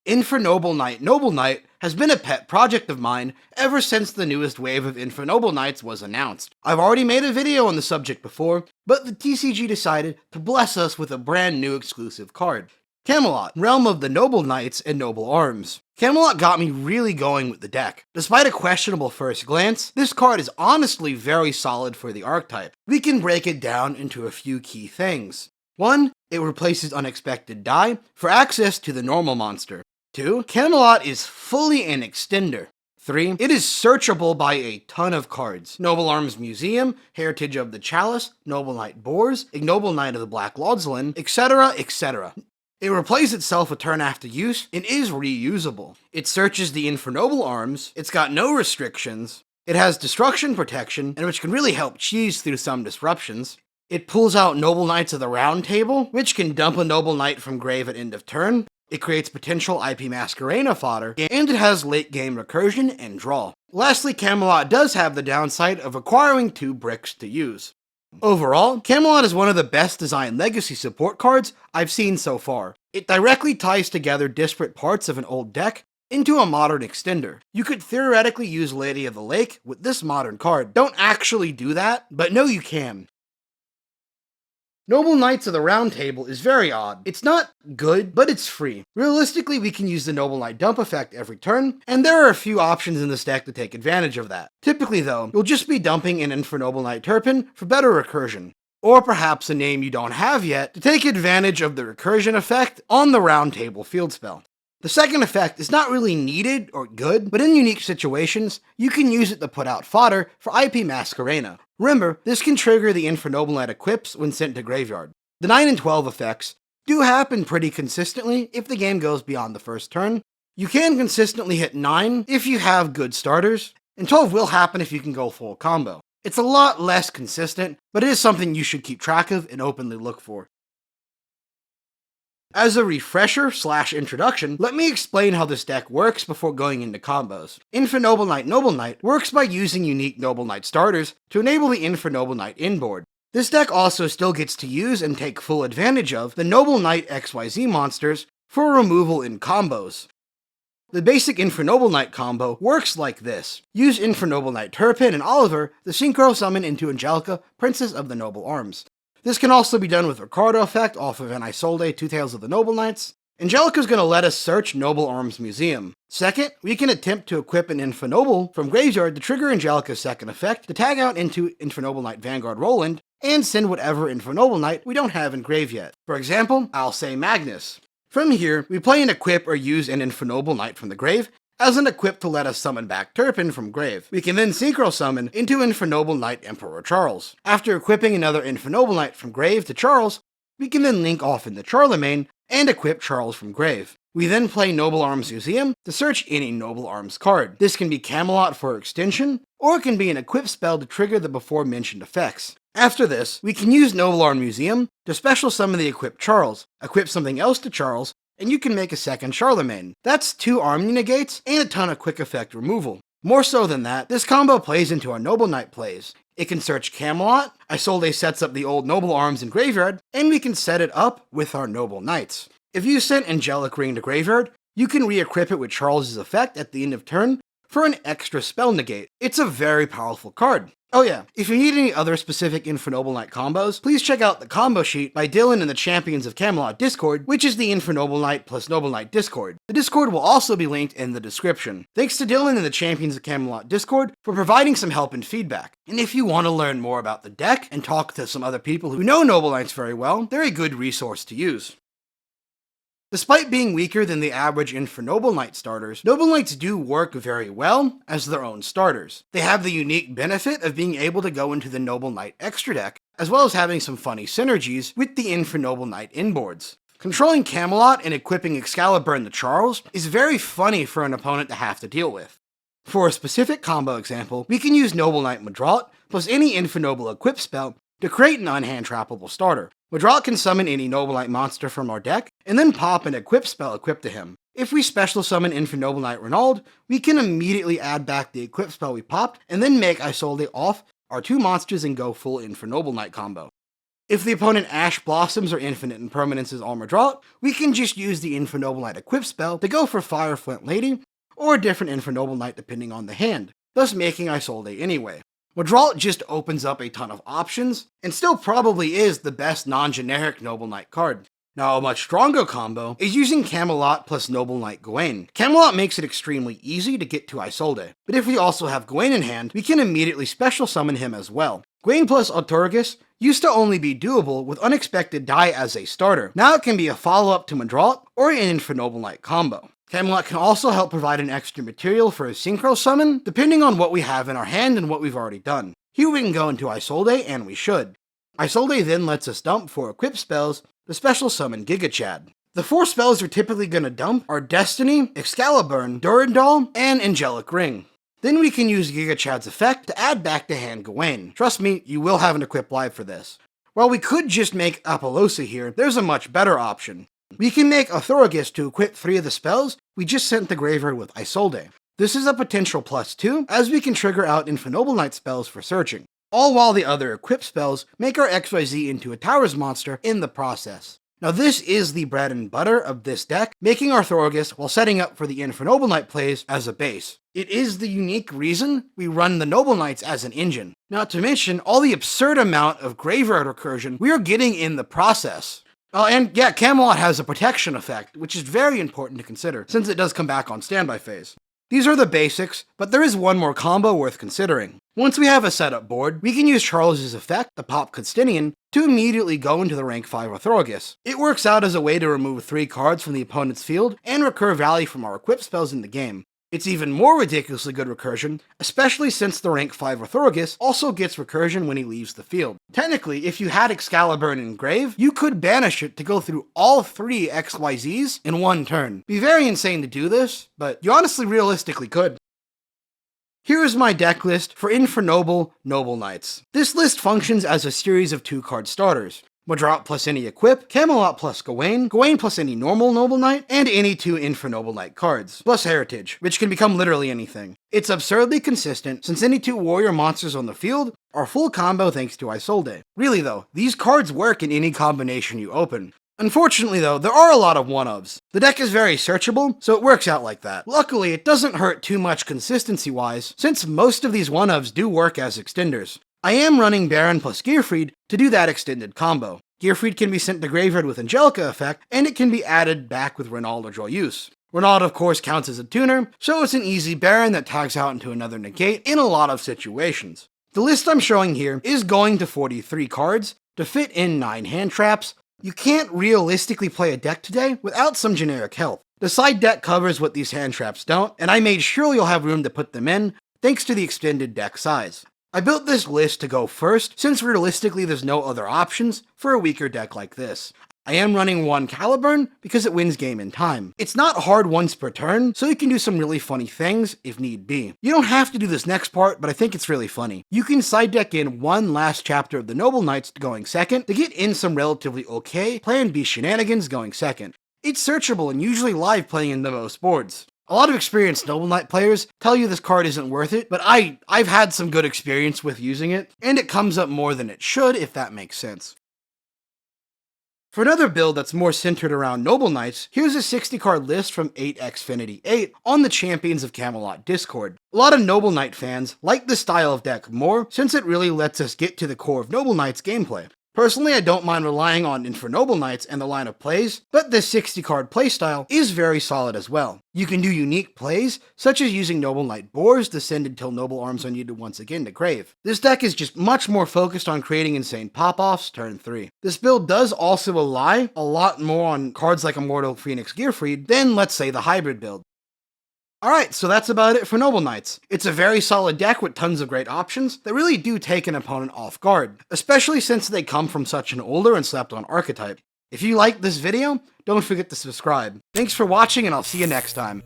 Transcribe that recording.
Infernoble Knight Noble Knight has been a pet project of mine ever since the newest wave of Infernoble Knights was announced. I've already made a video on the subject before, but the TCG decided to bless us with a brand new exclusive card. Camelot, realm of the Noble Knights and Noble Arms. Camelot got me really going with the deck. Despite a questionable first glance, this card is honestly very solid for the archetype. We can break it down into a few key things. 1. It replaces Unexpected Die for access to the normal monster. 2. Camelot is fully an extender. 3. It is searchable by a ton of cards. Noble Arms Museum, Heritage of the Chalice, Noble Knight Boars, Ignoble Knight of the Black Lodslin, etc., etc. It replays itself a turn after use and is reusable. It searches the Infernoble Arms, it's got no restrictions, it has destruction protection, and which can really help cheese through some disruptions. It pulls out Noble Knights of the Round Table, which can dump a Noble Knight from grave at end of turn. It creates potential IP Masquerena fodder, and it has late game recursion and draw. Lastly, Camelot does have the downside of requiring 2 bricks to use. Overall, Camelot is one of the best designed legacy support cards I've seen so far. It directly ties together disparate parts of an old deck into a modern extender. You could theoretically use Lady of the Lake with this modern card. Don't actually do that, but no you can. Noble Knights of the Round Table is very odd. It's not good, but it's free. Realistically, we can use the Noble Knight dump effect every turn, and there are a few options in this deck to take advantage of that. Typically though, you'll just be dumping an Infernoble Knight Turpin for better recursion, or perhaps a name you don't have yet to take advantage of the recursion effect on the Round Table field spell. The second effect is not really needed or good, but in unique situations, you can use it to put out fodder for IP Masquerena. Remember, this can trigger the Infernoble Knight equips when sent to graveyard. The 9 and 12 effects do happen pretty consistently if the game goes beyond the first turn. You can consistently hit 9 if you have good starters, and 12 will happen if you can go full combo. It's a lot less consistent, but it is something you should keep track of and openly look for. As a refresher/introduction, let me explain how this deck works before going into combos. Infernoble Knight Noble Knight works by using unique Noble Knight starters to enable the Infernoble Knight inboard. This deck also still gets to use and take full advantage of the Noble Knight XYZ monsters for removal in combos. The basic Infernoble Knight combo works like this. Use Infernoble Knight Turpin and Oliver to synchro summon into Angelica, Princess of the Noble Arms. This can also be done with Ricardo effect off of an Isolde, Two Tales of the Noble Knights. Angelica's gonna let us search Noble Arms Museum. Second, we can attempt to equip an Infernoble from graveyard to trigger Angelica's second effect to tag out into Infernoble Knight Vanguard Roland and send whatever Infernoble Knight we don't have in grave yet. For example, I'll say Magnus. From here, we play and equip or use an Infernoble Knight from the grave as an equip to let us summon back Turpin from grave. We can then synchro summon into Infernoble Knight Emperor Charles. After equipping another Infernoble Knight from grave to Charles, we can then link off into Charlemagne and equip Charles from grave. We then play Noble Arms Museum to search any Noble Arms card. This can be Camelot for extension, or it can be an equip spell to trigger the before mentioned effects. After this, we can use Noble Arms Museum to special summon the equipped Charles, equip something else to Charles, and you can make a second Charlemagne. That's 2 Army negates and a ton of quick effect removal. More so than that, this combo plays into our Noble Knight plays. It can search Camelot, Isolde sets up the old Noble Arms in graveyard, and we can set it up with our Noble Knights. If you sent Angelic Ring to graveyard, you can re-equip it with Charles' effect at the end of turn for an extra spell negate. It's a very powerful card. Oh yeah, if you need any other specific Infernoble Knight combos, please check out the combo sheet by Dylan in the Champions of Camelot Discord, which is the Infernoble Knight plus Noble Knight Discord. The Discord will also be linked in the description. Thanks to Dylan in the Champions of Camelot Discord for providing some help and feedback. And if you want to learn more about the deck and talk to some other people who know Noble Knights very well, they're a good resource to use. Despite being weaker than the average Infernoble Knight starters, Noble Knights do work very well as their own starters. They have the unique benefit of being able to go into the Noble Knight extra deck, as well as having some funny synergies with the Infernoble Knight inboards. Controlling Camelot and equipping Excalibur into Charles is very funny for an opponent to have to deal with. For a specific combo example, we can use Noble Knight Madrat plus any Infernoble equip spell to create an unhand trappable starter. Madrat can summon any Noble Knight monster from our deck, and then pop an equip spell equipped to him. If we special summon Infernoble Knight Renaud, we can immediately add back the equip spell we popped, and then make Isolde off our 2 monsters and go full Infernoble Knight combo. If the opponent Ash Blossoms or Infinite Impermanence's Armor Drought, we can just use the Infernoble Knight equip spell to go for Fire Flint Lady, or a different Infernoble Knight depending on the hand, thus making Isolde anyway. Madralt just opens up a ton of options, and still probably is the best non-generic Noble Knight card. Now, a much stronger combo is using Camelot plus Noble Knight Gawain. Camelot makes it extremely easy to get to Isolde, but if we also have Gawain in hand, we can immediately special summon him as well. Gawain plus Auturgus used to only be doable with Unexpected Die as a starter. Now it can be a follow-up to Madralt or an Infernoble Knight combo. Camelot can also help provide an extra material for a synchro summon, depending on what we have in our hand and what we've already done. Here we can go into Isolde, and we should. Isolde then lets us dump 4 equip spells to special summon Giga Chad. The 4 spells we're typically going to dump are Destiny, Excalibur, Durandal, and Angelic Ring. Then we can use Giga Chad's effect to add back to hand Gawain. Trust me, you will have an equip live for this. While we could just make Apollosa here, there's a much better option. We can make Authorgus to equip 3 of the spells we just sent the graveyard with Isolde. This is a potential +2, as we can trigger out Infernoble Knight spells for searching, all while the other equip spells make our XYZ into a Towers monster in the process. Now this is the bread and butter of this deck, making Authorgus while setting up for the Infernoble Knight plays as a base. It is the unique reason we run the Noble Knights as an engine, not to mention all the absurd amount of graveyard recursion we are getting in the process. And yeah, Camelot has a protection effect, which is very important to consider, since it does come back on standby phase. These are the basics, but there is one more combo worth considering. Once we have a setup board, we can use Charles' effect, the Pop Constantinian, to immediately go into the rank 5 Authorgus. It works out as a way to remove 3 cards from the opponent's field and recur value from our equip spells in the game. It's even more ridiculously good recursion, especially since the rank 5 Authorgus also gets recursion when he leaves the field. Technically, if you had Excalibur and Engrave, you could banish it to go through all 3 XYZs in one turn. Be very insane to do this, but you honestly realistically could. Here is my deck list for Infernoble Noble Knights. This list functions as a series of 2-card starters. Madralt plus any equip, Camelot plus Gawain, Gawain plus any normal Noble Knight, and any 2 Infernoble Knight cards, plus Heritage, which can become literally anything. It's absurdly consistent, since any 2 warrior monsters on the field are full combo thanks to Isolde. Really though, these cards work in any combination you open. Unfortunately though, there are a lot of one-ofs. The deck is very searchable, so it works out like that. Luckily, it doesn't hurt too much consistency-wise, since most of these one-ofs do work as extenders. I am running Baron plus Gearfried to do that extended combo. Gearfried can be sent to graveyard with Angelica effect, and it can be added back with Renaud or Joyeuse. Renaud of course counts as a tuner, so it's an easy Baron that tags out into another negate in a lot of situations. The list I'm showing here is going to 43 cards to fit in 9 hand traps. You can't realistically play a deck today without some generic help. The side deck covers what these hand traps don't, and I made sure you'll have room to put them in thanks to the extended deck size. I built this list to go first, since realistically there's no other options for a weaker deck like this. I am running 1 Caliburn because it wins game in time. It's not hard once per turn, so you can do some really funny things if need be. You don't have to do this next part, but I think it's really funny. You can side deck in 1 last chapter of the Noble Knights going second to get in some relatively okay Plan B shenanigans going second. It's searchable and usually live playing in the most boards. A lot of experienced Noble Knight players tell you this card isn't worth it, but I've had some good experience with using it, and it comes up more than it should, if that makes sense. For another build that's more centered around Noble Knights, here's a 60-card list from 8xfinity 8 on the Champions of Camelot Discord. A lot of Noble Knight fans like this style of deck more, since it really lets us get to the core of Noble Knight's gameplay. Personally, I don't mind relying on Infernoble Knights and the line of plays, but this 60-card playstyle is very solid as well. You can do unique plays, such as using Noble Knight Boars to send until Noble Arms are needed once again to grave. This deck is just much more focused on creating insane pop-offs turn 3. This build does also rely a lot more on cards like Immortal Phoenix Gearfried than, let's say, the hybrid build. Alright, so that's about it for Noble Knights. It's a very solid deck with tons of great options that really do take an opponent off guard, especially since they come from such an older and slept-on archetype. If you liked this video, don't forget to subscribe. Thanks for watching, and I'll see you next time.